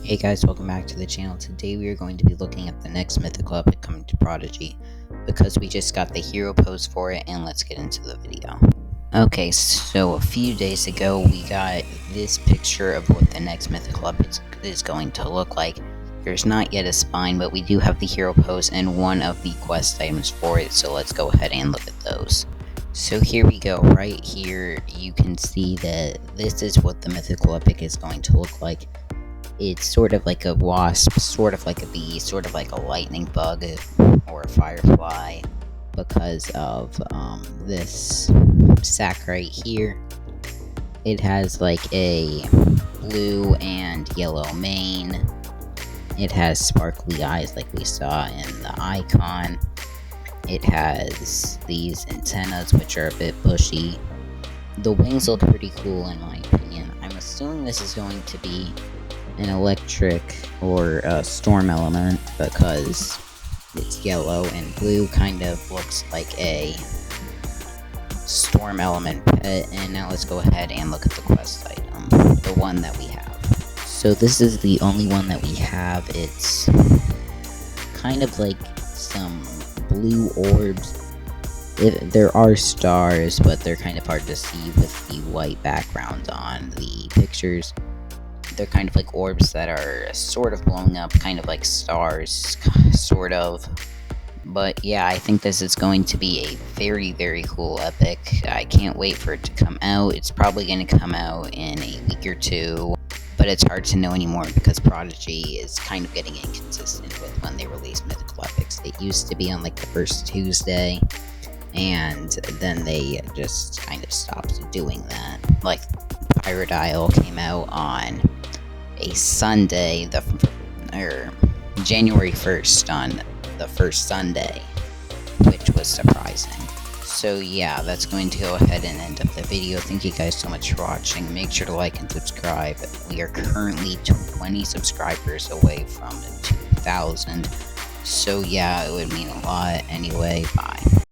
Hey guys, welcome back to the channel. Today we are going to be looking at the next Mythical Epic coming to Prodigy, because we just got the hero pose for it, and let's get into the video. Okay, so a few days ago we got this picture of what the next Mythical Epic is going to look like. There's not yet a spine, but we do have the hero pose and one of the quest items for it, so let's go ahead and look at those. So here we go. Right here you can see that this is what the Mythical Epic is going to look like. It's sort of like a wasp, sort of like a bee, sort of like a lightning bug or a firefly, because of this sack right here. It has like a blue and yellow mane. It has sparkly eyes like we saw in the icon. It has these antennas which are a bit bushy. The wings look pretty cool in my opinion. I'm assuming this is going to be an electric or a storm element because it's yellow, and blue kind of looks like a storm element pet. And now let's go ahead and look at the quest item, the one that we have. So this is the only one that we have. It's kind of like some blue orbs. There are stars, but they're kind of hard to see with the white background on the pictures. They're kind of like orbs that are sort of blowing up, kind of like stars, sort of. But yeah, I think this is going to be a very, very cool epic. I can't wait for it to come out. It's probably going to come out in a week or two, but it's hard to know anymore because Prodigy is kind of getting inconsistent with when they release Mythical Epics. It used to be on like the first Tuesday, and then they just kind of stopped doing that. Like Prodigy came out on a Sunday, January 1st, on the first Sunday, which was surprising. So yeah, that's going to go ahead and end up the video. Thank you guys so much for watching. Make sure to like and subscribe. We are currently 20 subscribers away from 2,000. So yeah, it would mean a lot. Anyway, bye.